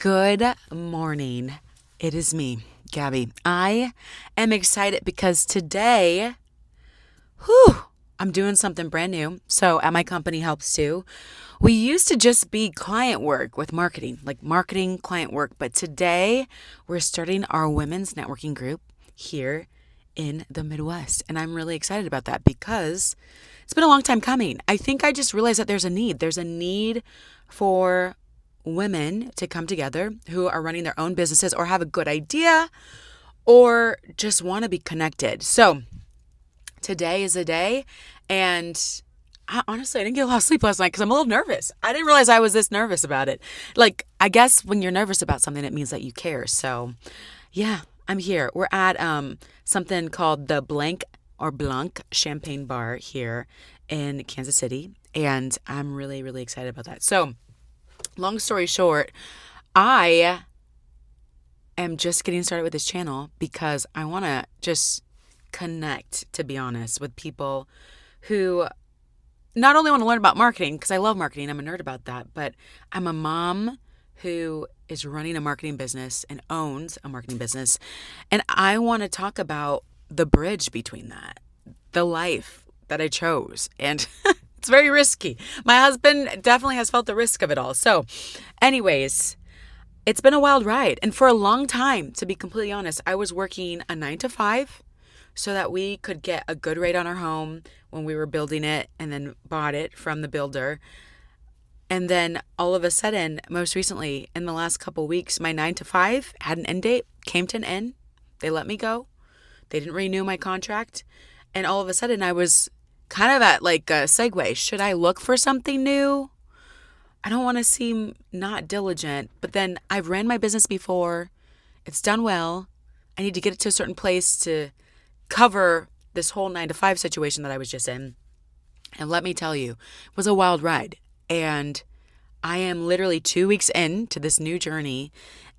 Good morning. It is me, Gabby. I am excited because today, I'm doing something brand new. So at my company helps too. We used to just be client work with marketing, like marketing client work. But today we're starting our women's networking group here in the Midwest. And I'm really excited about that because it's been a long time coming. I think I just realized that there's a need. There's a need for women to come together who are running their own businesses or have a good idea or just want to be connected. So today is the day. And honestly, I didn't get a lot of sleep last night because I'm a little nervous. I didn't realize I was this nervous about it. Like, I guess when you're nervous about something, it means that you care. So yeah, I'm here. We're at something called the Blanc Champagne Bar here in Kansas City. And I'm really, really excited about that. So long story short, I am just getting started with this channel because I want to just connect, to be honest, with people who not only want to learn about marketing, because I love marketing, I'm a nerd about that, but I'm a mom who is running a marketing business and owns a marketing business. And I want to talk about the bridge between that, the life that I chose. And it's very risky. My husband definitely has felt the risk of it all. So anyways, it's been a wild ride. And for a long time, to be completely honest, I was working a 9 to 5 so that we could get a good rate on our home when we were building it and then bought it from the builder. And then all of a sudden, most recently, in the last couple weeks, my 9 to 5 had an end date, came to an end. They let me go. They didn't renew my contract. And all of a sudden, I was kind of at like a segue. Should I look for something new? I don't want to seem not diligent, but then I've ran my business before. It's done well. I need to get it to a certain place to cover this whole 9 to 5 situation that I was just in. And let me tell you, it was a wild ride. And I am literally 2 weeks into this new journey,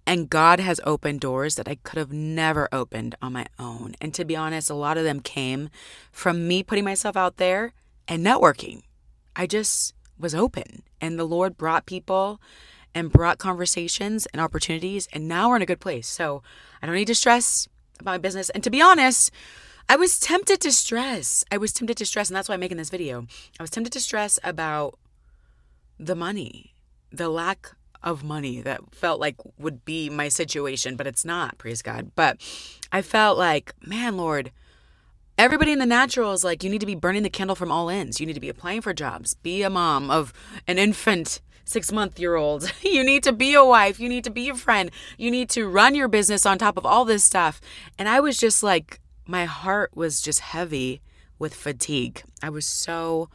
and God has opened doors that I could have never opened on my own. And to be honest, a lot of them came from me putting myself out there and networking. I just was open, and the Lord brought people and brought conversations and opportunities, and now we're in a good place. So I don't need to stress about my business. And to be honest, I was tempted to stress. And that's why I'm making this video. I was tempted to stress about the money, the lack of money that felt like would be my situation, but it's not, praise God. But I felt like, man, Lord, everybody in the natural is like, you need to be burning the candle from all ends. You need to be applying for jobs, be a mom of an infant 6-month-old. You need to be a wife. You need to be a friend. You need to run your business on top of all this stuff. And I was just like, my heart was just heavy with fatigue. I was so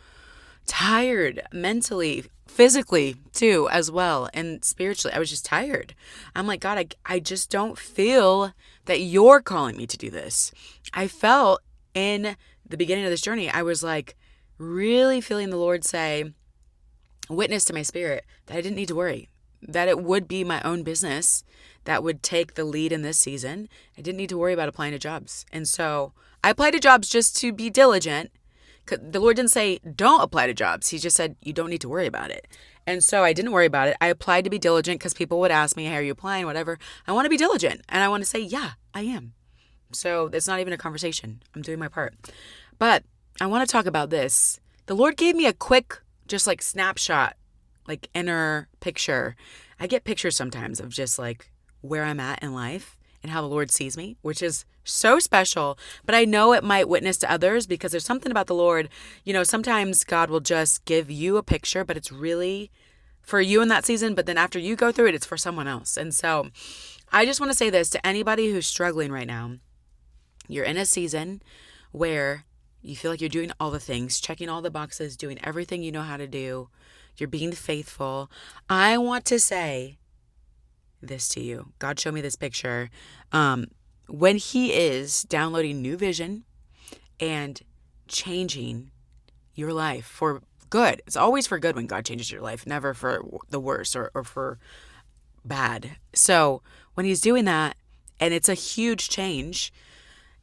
tired mentally, physically too, as well, and spiritually. I was just tired. I'm like, God, I just don't feel that you're calling me to do this. I felt in the beginning of this journey, I was like really feeling the Lord say, witness to my spirit, that I didn't need to worry, that it would be my own business that would take the lead in this season. I didn't need to worry about applying to jobs. And so I applied to jobs just to be diligent. The Lord didn't say, don't apply to jobs. He just said, you don't need to worry about it. And so I didn't worry about it. I applied to be diligent because people would ask me, hey, are you applying? Whatever. I want to be diligent. And I want to say, yeah, I am. So it's not even a conversation. I'm doing my part. But I want to talk about this. The Lord gave me a quick, just like snapshot, like inner picture. I get pictures sometimes of just like where I'm at in life and how the Lord sees me, which is so special. But I know it might witness to others because there's something about the Lord. You know, sometimes God will just give you a picture, but it's really for you in that season. But then after you go through it, it's for someone else. And so I just want to say this to anybody who's struggling right now. You're in a season where you feel like you're doing all the things, checking all the boxes, doing everything you know how to do. You're being faithful. I want to say this to you. God showed me this picture. When He is downloading new vision and changing your life for good. It's always for good when God changes your life, never for the worse or for bad. So when He's doing that and it's a huge change,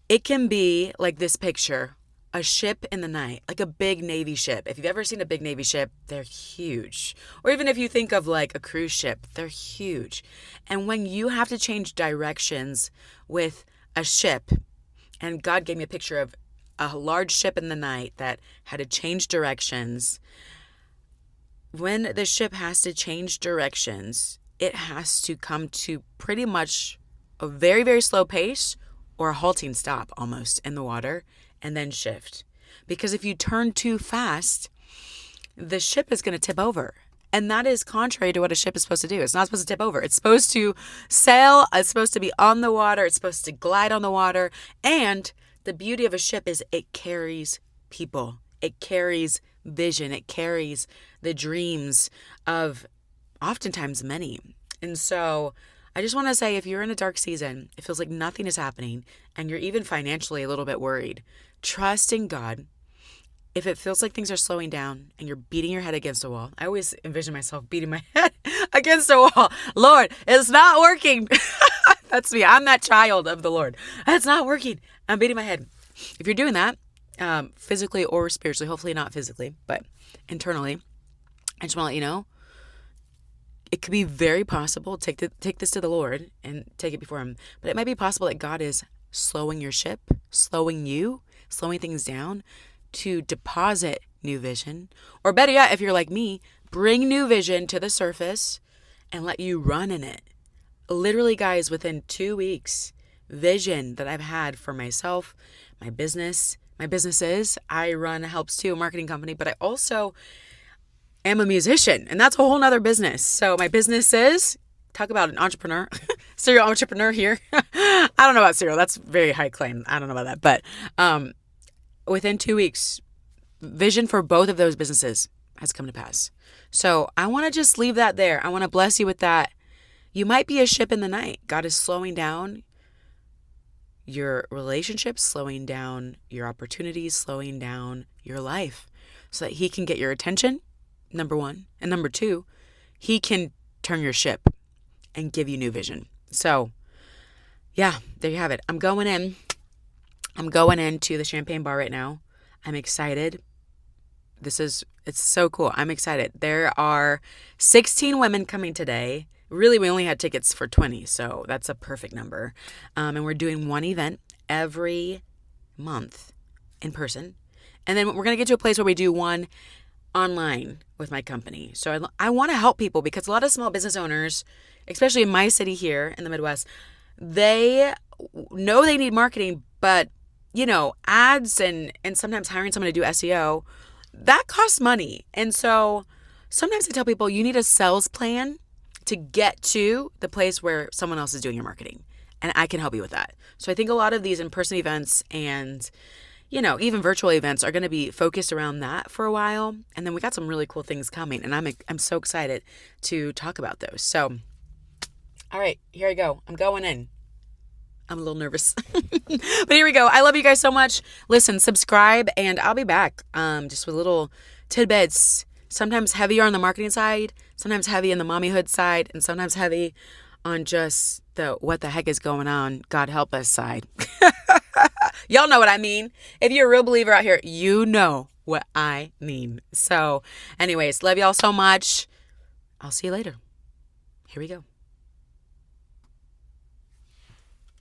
it can be like this picture a ship in the night, like a big Navy ship. If you've ever seen a big Navy ship, they're huge. Or even if you think of like a cruise ship, they're huge. And when you have to change directions with a ship, and God gave me a picture of a large ship in the night that had to change directions. When the ship has to change directions, it has to come to pretty much a very, very slow pace or a halting stop almost in the water and then shift. Because if you turn too fast, the ship is going to tip over. And that is contrary to what a ship is supposed to do. It's not supposed to tip over. It's supposed to sail. It's supposed to be on the water. It's supposed to glide on the water. And the beauty of a ship is it carries people. It carries vision. It carries the dreams of oftentimes many. And so I just want to say, if you're in a dark season, it feels like nothing is happening, and you're even financially a little bit worried, trust in God. If it feels like things are slowing down and you're beating your head against a wall, I always envision myself beating my head against a wall. Lord, it's not working. That's me. I'm that child of the Lord. It's not working. I'm beating my head. If you're doing that, physically or spiritually, hopefully not physically, but internally, I just want to let you know, it could be very possible, take this to the Lord and take it before Him, but it might be possible that God is slowing your ship, slowing you, slowing things down, to deposit new vision, or better yet, if you're like me, bring new vision to the surface and let you run in it. Literally, guys, within 2 weeks, vision that I've had for myself, my businesses, I run Helps To, a marketing company, but I also am a musician, and that's a whole nother business. So my business is, talk about an entrepreneur, serial entrepreneur here. I don't know about serial. That's very high claim. I don't know about that, but, within 2 weeks, vision for both of those businesses has come to pass. So I want to just leave that there. I want to bless you with that. You might be a ship in the night. God is slowing down your relationships, slowing down your opportunities, slowing down your life so that He can get your attention, number one. And number two, He can turn your ship and give you new vision. So yeah, there you have it. I'm going into the champagne bar right now. I'm excited. It's so cool. I'm excited. There are 16 women coming today. Really, we only had tickets for 20, so that's a perfect number. And we're doing one event every month in person. And then we're going to get to a place where we do one online with my company. So I want to help people, because a lot of small business owners, especially in my city here in the Midwest, they know they need marketing, but ads and sometimes hiring someone to do SEO, that costs money. And so sometimes I tell people, you need a sales plan to get to the place where someone else is doing your marketing. And I can help you with that. So I think a lot of these in-person events and, even virtual events are going to be focused around that for a while. And then we got some really cool things coming, and I'm so excited to talk about those. So, all right, here I go. I'm going in. I'm a little nervous, but here we go. I love you guys so much. Listen, subscribe, and I'll be back just with little tidbits, sometimes heavier on the marketing side, sometimes heavy in the mommyhood side, and sometimes heavy on just the what the heck is going on, God help us side. Y'all know what I mean. If you're a real believer out here, you know what I mean. So anyways, love y'all so much. I'll see you later. Here we go.